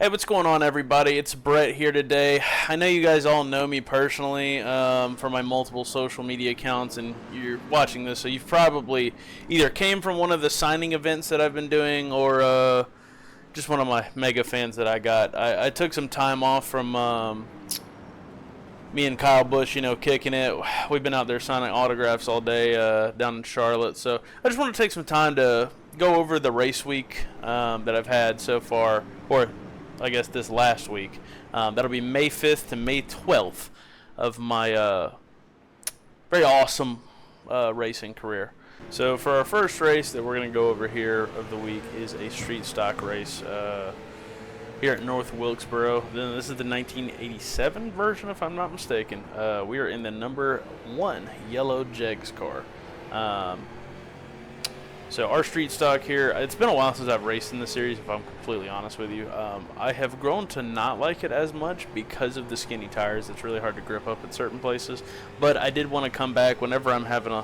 Hey, what's going on, everybody? It's Brett here today. I know you guys all know me personally from my multiple social media accounts, and you're watching this, so you've probably either came from one of the signing events that I've been doing or just one of my mega fans that I got. I took some time off from me and Kyle Busch, kicking it. We've been out there signing autographs all day down in Charlotte, so I just want to take some time to go over the race week that I've had so far, or I guess this last week. That'll be May 5th to May 12th of my very awesome racing career. So for our first race that we're going to go over here of the week is a street stock race here at North Wilkesboro. Then this is the 1987 version, if I'm not mistaken. We are in the number 1 yellow Jegs car. So our street stock here, it's been a while since I've raced in the series, if I'm completely honest with you. I have grown to not like it as much because of the skinny tires. It's really hard to grip up at certain places. But I did want to come back whenever I'm having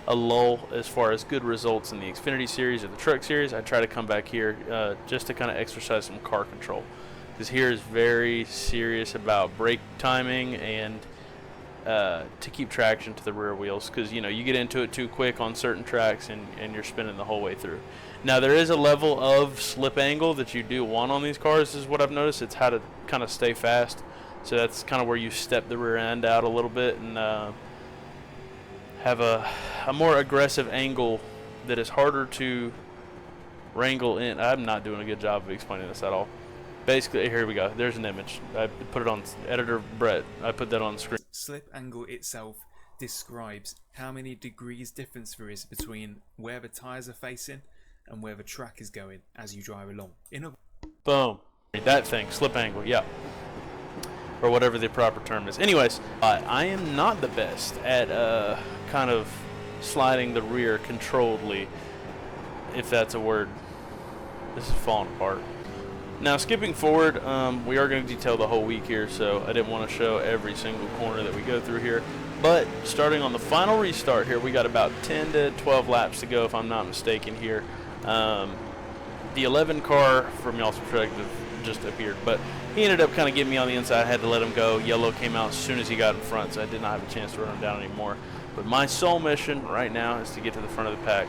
a lull as far as good results in the Xfinity series or the truck series. I try to come back here just to kind of exercise some car control. Because here is very serious about brake timing and to keep traction to the rear wheels, because you get into it too quick on certain tracks and you're spinning the whole way through. Now there is a level of slip angle that you do want on these cars, is what I've noticed. It's how to kind of stay fast, so that's kind of where you step the rear end out a little bit and have a more aggressive angle that is harder to wrangle in. I'm not doing a good job of explaining this at all. Basically, here we go. There's an image. I put it on editor Brett. I put that on the screen. Slip angle itself describes how many degrees difference there is between where the tires are facing and where the track is going as you drive along. Boom. That thing, slip angle, yeah. Or whatever the proper term is. Anyways, I am not the best at kind of sliding the rear controlledly, if that's a word. This is falling apart. Now, skipping forward, we are going to detail the whole week here, so I didn't want to show every single corner that we go through here. But starting on the final restart here, we got about 10 to 12 laps to go, if I'm not mistaken here. The 11 car, from y'all's perspective, just appeared, but he ended up kind of getting me on the inside. I had to let him go. Yellow came out as soon as he got in front, so I did not have a chance to run him down anymore. But my sole mission right now is to get to the front of the pack.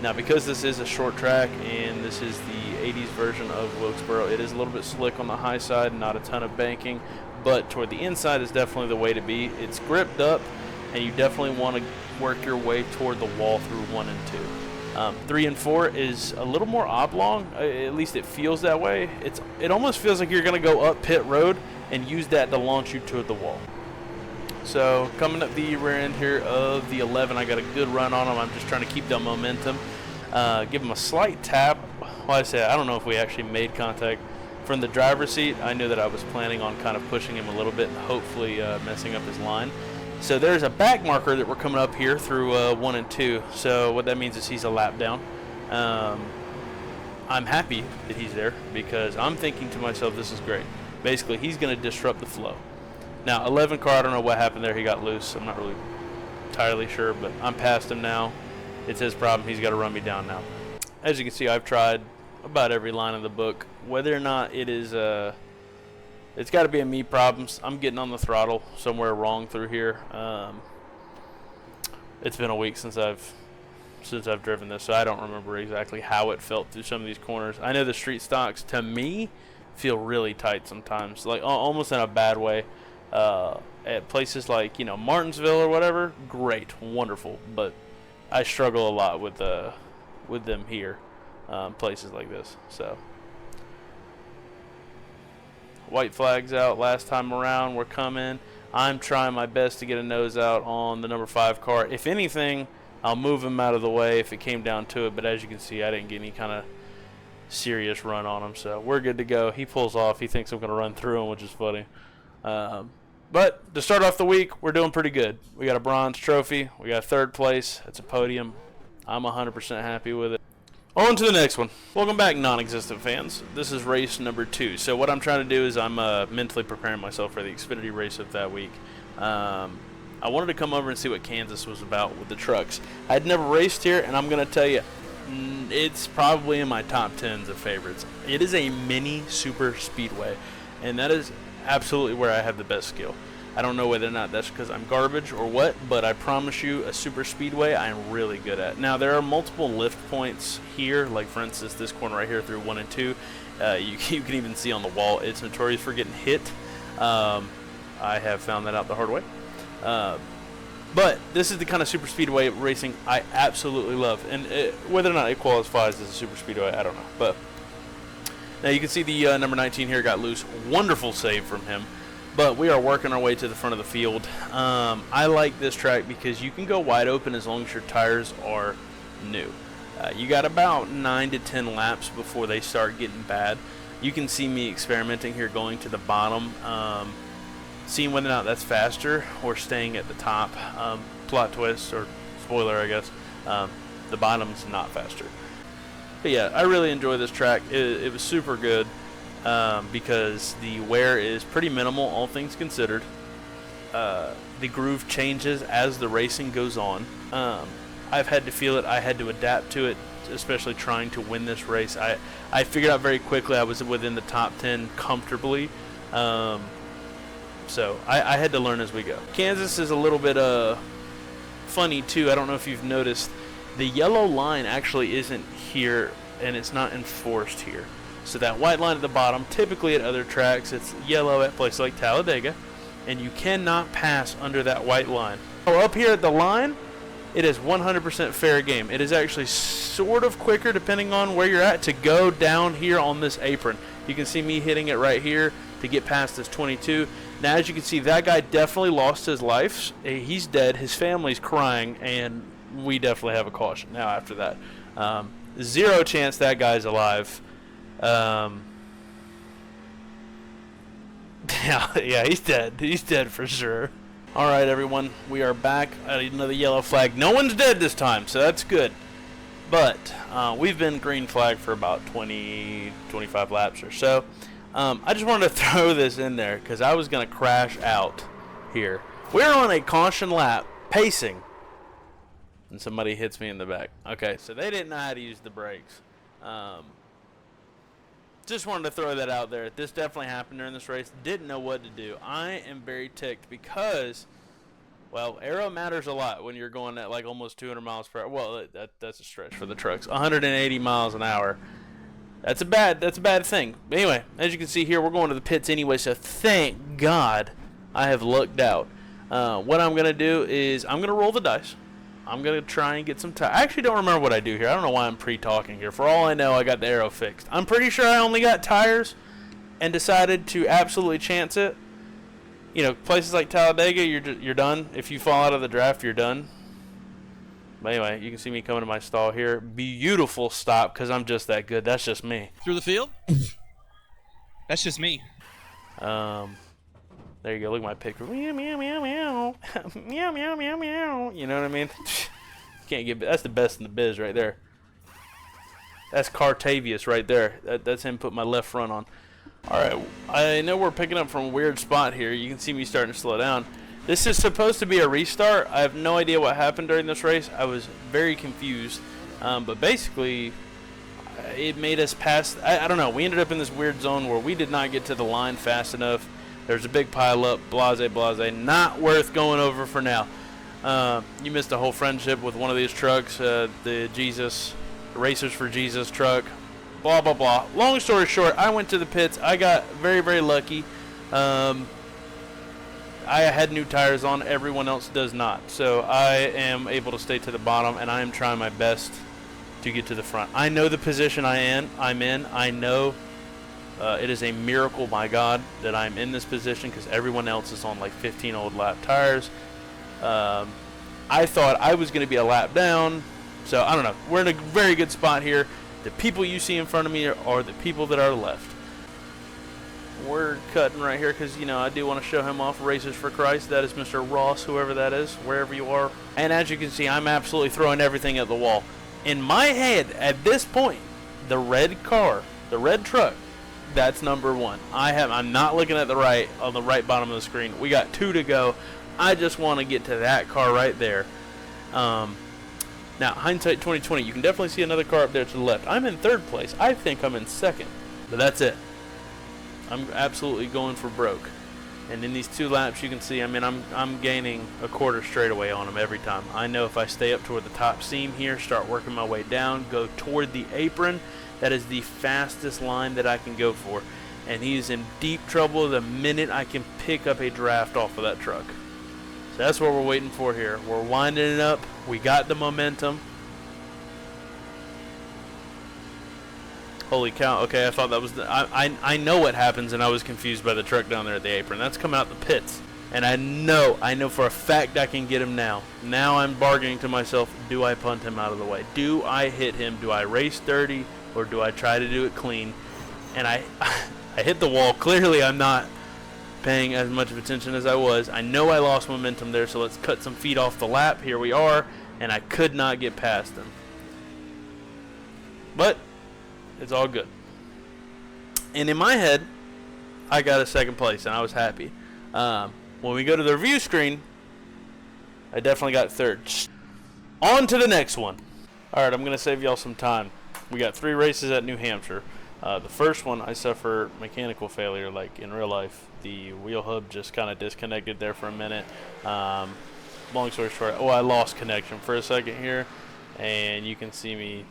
Now, because this is a short track and this is the 80s version of Wilkesboro, it is a little bit slick on the high side, not a ton of banking, but toward the inside is definitely the way to be. It's gripped up, and you definitely want to work your way toward the wall through 1 and 2. 3 and 4 is a little more oblong, at least it feels that way. It almost feels like you're going to go up pit road and use that to launch you toward the wall. So coming up the rear end here of the 11, I got a good run on him. I'm just trying to keep the momentum. Give him a slight tap. Well, I don't know if we actually made contact from the driver's seat. I knew that I was planning on kind of pushing him a little bit and hopefully messing up his line. So there's a back marker that we're coming up here through 1 and 2. So what that means is he's a lap down. I'm happy that he's there because I'm thinking to myself, this is great. Basically, he's going to disrupt the flow. Now, 11 car, I don't know what happened there. He got loose. I'm not really entirely sure, but I'm past him now. It's his problem. He's got to run me down now. As you can see, I've tried about every line of the book. Whether or not it is, it's got to be a me problem. I'm getting on the throttle somewhere wrong through here. It's been a week since I've driven this, so I don't remember exactly how it felt through some of these corners. I know the street stocks, to me, feel really tight sometimes, like almost in a bad way. At places like Martinsville or whatever, great, wonderful, but I struggle a lot with them here, places like this. So white flags out last time around. We're coming. I'm trying my best to get a nose out on the number 5 car. If anything, I'll move him out of the way if it came down to it, but as you can see, I didn't get any kind of serious run on him, so we're good to go. He pulls off. He thinks I'm going to run through him, which is funny. But to start off the week, we're doing pretty good. We got a bronze trophy. We got 3rd place. It's a podium. I'm 100% happy with it. On to the next one. Welcome back, non-existent fans. This is race number 2. So what I'm trying to do is I'm mentally preparing myself for the Xfinity race of that week. I wanted to come over and see what Kansas was about with the trucks. I'd never raced here, and I'm going to tell you, It's probably in my top 10s of favorites. It is a mini super speedway, and that is absolutely where I have the best skill. I don't know whether or not that's because I'm garbage or what, but I promise you a super speedway I'm really good at. Now, there are multiple lift points here, like for instance this corner right here through 1 and 2. You can even see on the wall it's notorious for getting hit. I have found that out the hard way. But this is the kind of super speedway racing I absolutely love, and whether or not it qualifies as a super speedway, I don't know. But now you can see the number 19 here got loose. Wonderful save from him. But we are working our way to the front of the field. I like this track because you can go wide open as long as your tires are new. You got about 9 to 10 laps before they start getting bad. You can see me experimenting here, going to the bottom, seeing whether or not that's faster or staying at the top. Plot twist, or spoiler I guess, the bottom's not faster. But yeah, I really enjoy this track. It was super good because the wear is pretty minimal, all things considered. The groove changes as the racing goes on. I've had to feel it. I had to adapt to it, especially trying to win this race. I figured out very quickly I was within the top 10 comfortably. So I had to learn as we go. Kansas is a little bit funny too. I don't know if you've noticed, the yellow line actually isn't here, and it's not enforced here. So that white line at the bottom, typically at other tracks, it's yellow at places like Talladega, and you cannot pass under that white line. So up here at the line, it is 100% fair game. It is actually sort of quicker, depending on where you're at, to go down here on this apron. You can see me hitting it right here to get past this 22. Now, as you can see, that guy definitely lost his life. He's dead. His family's crying, and we definitely have a caution now after that. Zero chance that guy's alive. Yeah, he's dead. He's dead for sure. All right, everyone, we are back at another yellow flag. No one's dead this time, so that's good. But we've been green flag for about 20, 25 laps or so. I just wanted to throw this in there because I was going to crash out here. We're on a caution lap, pacing, and somebody hits me in the back. Okay, so they didn't know how to use the brakes. Just wanted to throw that out there. This definitely happened during this race. Didn't know what to do. I am very ticked because, well, aero matters a lot when you're going at like almost 200 miles per hour. Well, that's a stretch for the trucks. 180 miles an hour. That's a bad thing. But anyway, as you can see here, we're going to the pits anyway, so thank God I have lucked out. What I'm going to do is I'm going to roll the dice. I'm going to try and get some time. I actually don't remember what I do here. I don't know why I'm pre-talking here. For all I know, I got the aero fixed. I'm pretty sure I only got tires and decided to absolutely chance it. You know, places like Talladega, you're done. If you fall out of the draft, you're done. But anyway, you can see me coming to my stall here. Beautiful stop because I'm just that good. That's just me. Through the field? That's just me. There you go. Look at my picture. Meow, meow, meow, meow. Meow, meow, meow, meow. You know what I mean? Can't get. That's the best in the biz right there. That's Cartavius right there. That's him putting my left front on. All right. I know we're picking up from a weird spot here. You can see me starting to slow down. This is supposed to be a restart. I have no idea what happened during this race. I was very confused. But basically, it made us pass. I don't know. We ended up in this weird zone where we did not get to the line fast enough. There's a big pile up, blase. Not worth going over for now. You missed a whole friendship with one of these trucks, the Jesus, Racers for Jesus truck, blah, blah, blah. Long story short, I went to the pits. I got very, very lucky. I had new tires on. Everyone else does not. So I am able to stay to the bottom, and I am trying my best to get to the front. I know the position I'm in. I know it is a miracle, by God, that I'm in this position because everyone else is on like 15 old lap tires. I thought I was going to be a lap down. So I don't know. We're in a very good spot here. The people you see in front of me are the people that are left. We're cutting right here because, you know, I do want to show him off. Racers for Christ. That is Mr. Ross, whoever that is, wherever you are. And as you can see, I'm absolutely throwing everything at the wall. In my head, at this point, the red car, the red truck, that's number one. I'm not looking at the right, on the right bottom of the screen. We got 2 to go. I just want to get to that car right there. Now, hindsight 2020, you can definitely see another car up there to the left. I'm in third place. I think I'm in second, but that's it. I'm absolutely going for broke. And in these 2 laps, you can see, I mean, I'm gaining a quarter straightaway on him every time. I know if I stay up toward the top seam here, start working my way down, go toward the apron, that is the fastest line that I can go for. And he's in deep trouble the minute I can pick up a draft off of that truck. So that's what we're waiting for here. We're winding it up. We got the momentum. Holy cow. Okay, I thought that was I know what happens, and I was confused by the truck down there at the apron. That's coming out the pits. And I know for a fact I can get him now. Now I'm bargaining to myself, do I punt him out of the way? Do I hit him? Do I race dirty, or do I try to do it clean? And I hit the wall. Clearly I'm not paying as much of attention as I was. I know I lost momentum there, so let's cut some feet off the lap. Here we are, and I could not get past him. But it's all good. And in my head, I got a second place, and I was happy. When we go to the review screen, I definitely got third. On to the next one. All right, I'm going to save y'all some time. We got 3 races at New Hampshire. The first one, I suffer mechanical failure, like in real life. The wheel hub just kind of disconnected there for a minute. Long story short, I lost connection for a second here, and you can see me.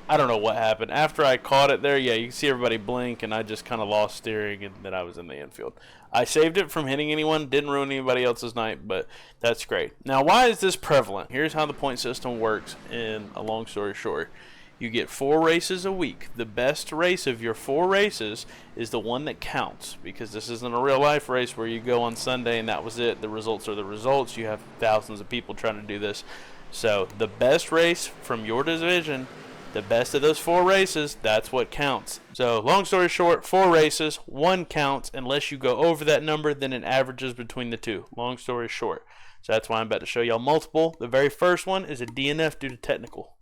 I don't know what happened. After I caught it there, yeah, you can see everybody blink, and I just kind of lost steering, and then I was in the infield. I saved it from hitting anyone, didn't ruin anybody else's night, but that's great. Now, why is this prevalent? Here's how the point system works in a long story short. You get 4 races a week. The best race of your 4 races is the one that counts, because this isn't a real life race where you go on Sunday and that was it. The results are the results. You have thousands of people trying to do this. So the best race from your division, the best of those 4 races, that's what counts. So long story short, 4 races, 1 counts. Unless you go over that number, then it averages between the 2. Long story short. So that's why I'm about to show y'all multiple. The very first one is a DNF due to technical.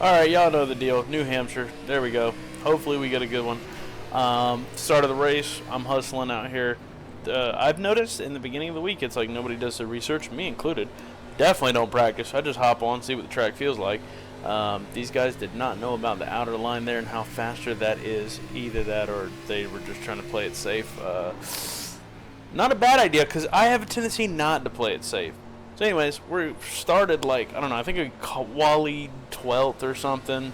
Alright, y'all know the deal. New Hampshire. There we go. Hopefully we get a good one. Start of the race. I'm hustling out here. I've noticed in the beginning of the week, it's like nobody does the research, me included. Definitely don't practice. I just hop on, see what the track feels like. These guys did not know about the outer line there and how faster that is. Either that or they were just trying to play it safe. Not a bad idea, because I have a tendency not to play it safe. So anyways, we started like, I don't know, I think we Wally 12th or something.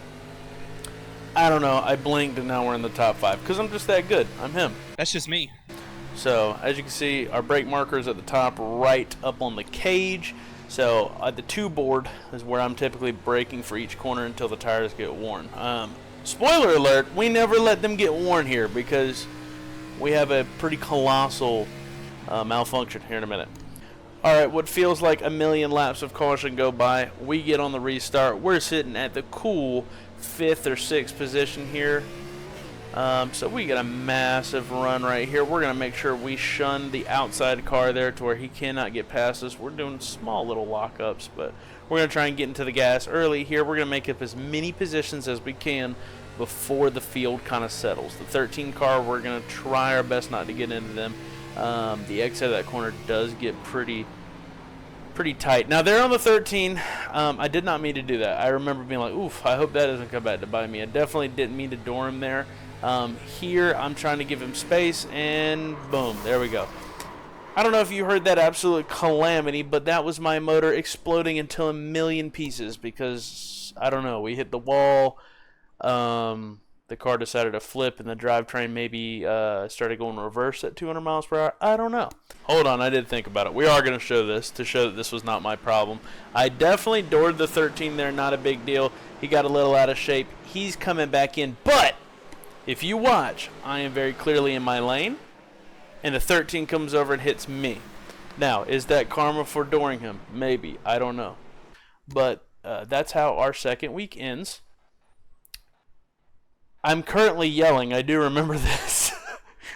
I don't know, I blinked and now we're in the top 5, because I'm just that good. I'm him. That's just me. So, as you can see, our brake marker is at the top right up on the cage. So, the 2 board is where I'm typically braking for each corner until the tires get worn. Spoiler alert, we never let them get worn here because we have a pretty colossal malfunction here in a minute. Alright, what feels like a million laps of caution go by. We get on the restart. We're sitting at the cool 5th or 6th position here. So we get a massive run right here. We're going to make sure we shun the outside car there to where he cannot get past us. We're doing small little lockups, but we're going to try and get into the gas early here. We're going to make up as many positions as we can before the field kind of settles. The 13 car, we're going to try our best not to get into them. The exit of that corner does get pretty tight. Now they're on the 13. I did not mean to do that. I remember being like, oof, I hope that doesn't come back to bite me. I definitely didn't mean to door him there. Here I'm trying to give him space, and boom, there we go. I don't know if you heard that absolute calamity, but that was my motor exploding into a million pieces because, I don't know, we hit the wall. The car decided to flip, and the drivetrain maybe started going reverse at 200 miles per hour. I don't know. Hold on, I did think about it. We are going to show this to show that this was not my problem. I definitely doored the 13 there, not a big deal. He got a little out of shape. He's coming back in, but if you watch, I am very clearly in my lane, and the 13 comes over and hits me. Now, is that karma for dooring him? Maybe. I don't know. But that's how our second week ends. I'm currently yelling. I do remember this.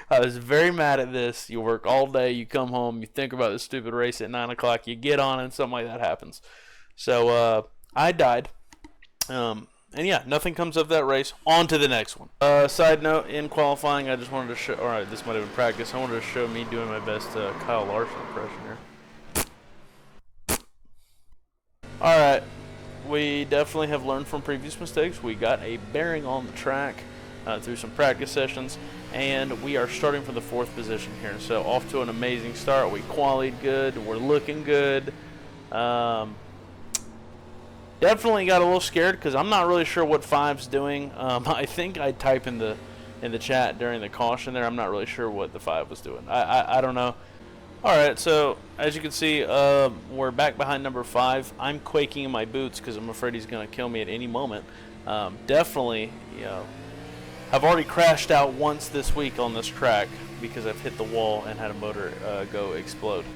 I was very mad at this. You work all day, you come home, you think about this stupid race at 9 o'clock, you get on, and something like that happens. So, I died. And yeah, nothing comes of that race. On to the next one. Side note, in qualifying, I just wanted to show, alright, this might have been practice. I wanted to show me doing my best Kyle Larson impression here. Alright, we definitely have learned from previous mistakes. We got a bearing on the track through some practice sessions, and we are starting from the 4th position here. So off to an amazing start. We qualied good. We're looking good. Definitely got a little scared because I'm not really sure what 5's doing. I think I type in the chat during the caution there. I'm not really sure what the 5 was doing. I don't know. Alright, so as you can see, we're back behind number 5. I'm quaking in my boots because I'm afraid he's going to kill me at any moment. Definitely, you know, I've already crashed out once this week on this track because I've hit the wall and had a motor go explode.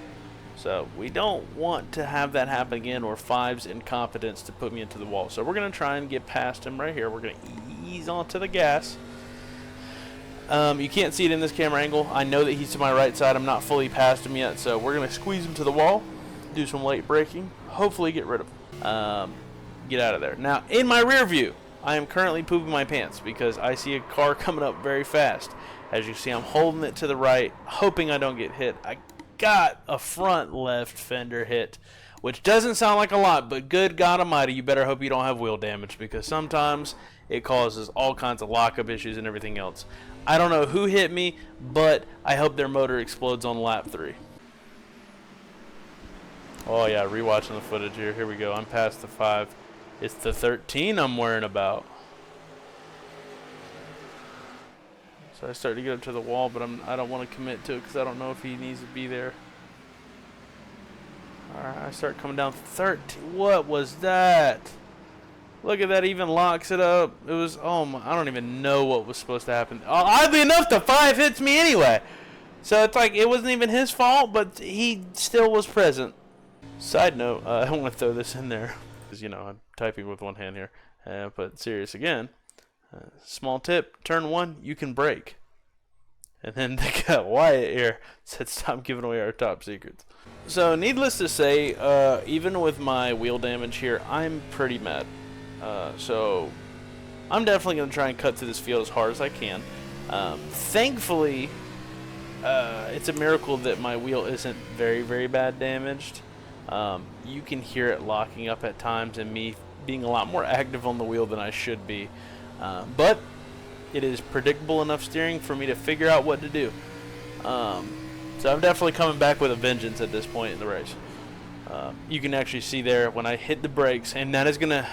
So we don't want to have that happen again, or 5's incompetence to put me into the wall. So we're going to try and get past him right here. We're going to ease onto the gas. You can't see it in this camera angle. I know that he's to my right side. I'm not fully past him yet, so we're going to squeeze him to the wall, do some late braking, hopefully get rid of him. Get out of there. Now, in my rear view, I am currently pooping my pants because I see a car coming up very fast. As you see, I'm holding it to the right, hoping I don't get hit. I got a front left fender hit, which doesn't sound like a lot, but good God almighty, you better hope you don't have wheel damage, because sometimes it causes all kinds of lockup issues and everything else. I don't know who hit me, but I hope their motor explodes on lap 3. Oh yeah, rewatching the footage here. Here we go. I'm past the 5. It's the 13 I'm worrying about. So I start to get up to the wall, but I don't want to commit to it because I don't know if he needs to be there. Alright, I start coming down 13. What was that? Look at that, even locks it up. It was, oh my, I don't even know what was supposed to happen. Oddly enough, the 5 hits me anyway. So it's like, it wasn't even his fault, but he still was present. Side note, I want to throw this in there, because, you know, I'm typing with one hand here. But serious again, small tip, turn 1, you can brake. And then they got Wyatt here, said stop giving away our top secrets. So needless to say, even with my wheel damage here, I'm pretty mad. So I'm definitely going to try and cut through this field as hard as I can. Thankfully, it's a miracle that my wheel isn't very, very bad damaged. You can hear it locking up at times and me being a lot more active on the wheel than I should be. But it is predictable enough steering for me to figure out what to do. So I'm definitely coming back with a vengeance at this point in the race. You can actually see there when I hit the brakes, and that is going to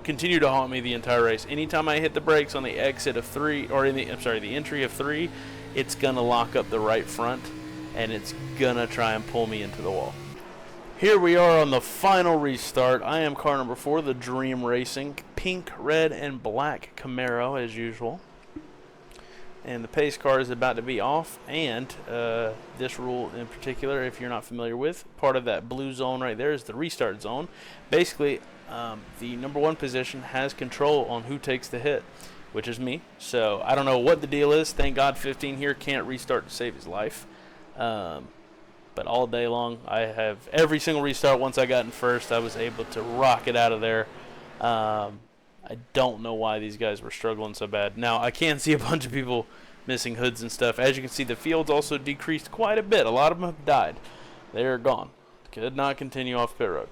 continue to haunt me the entire race. Anytime I hit the brakes on the exit of 3, or the entry of 3, it's going to lock up the right front, and it's going to try and pull me into the wall. Here we are on the final restart. I am car number 4, the Dream Racing, pink, red, and black Camaro as usual. And the pace car is about to be off, and this rule in particular, if you're not familiar with, part of that blue zone right there is the restart zone. Basically, the number 1 position has control on who takes the hit, which is me. So I don't know what the deal is. Thank God 15 here can't restart to save his life. But all day long, I have every single restart. Once I got in first, I was able to rock it out of there. I don't know why these guys were struggling so bad. Now, I can see a bunch of people missing hoods and stuff. As you can see, the field's also decreased quite a bit. A lot of them have died. They are gone. Could not continue off pit road.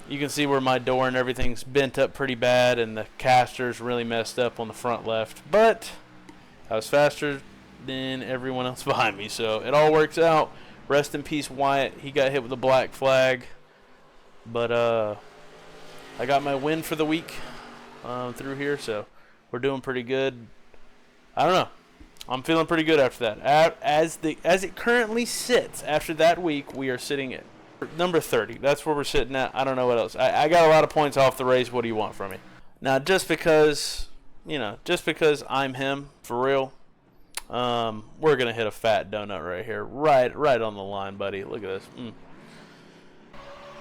You can see where my door and everything's bent up pretty bad, and the caster's really messed up on the front left. But I was faster than everyone else behind me, so it all works out. Rest in peace, Wyatt. He got hit with a black flag. But I got my win for the week through here, so we're doing pretty good. I don't know. I'm feeling pretty good after that. As it currently sits, after that week, we are sitting at number 30. That's where we're sitting at. I don't know what else. I got a lot of points off the race. What do you want from me? Now, just because I'm him, for real, we're going to hit a fat donut right here. Right on the line, buddy. Look at this.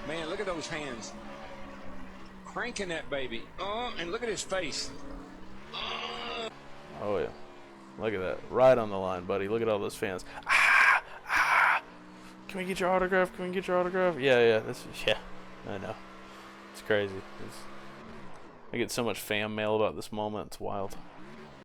Man, look at those hands. Cranking that baby. Oh, and look at his face. Oh, yeah. Look at that. Right on the line, buddy. Look at all those fans. Can we get your autograph? Can we get your autograph? Yeah. Yeah, I know. It's crazy. I get so much fan mail about this moment. It's wild.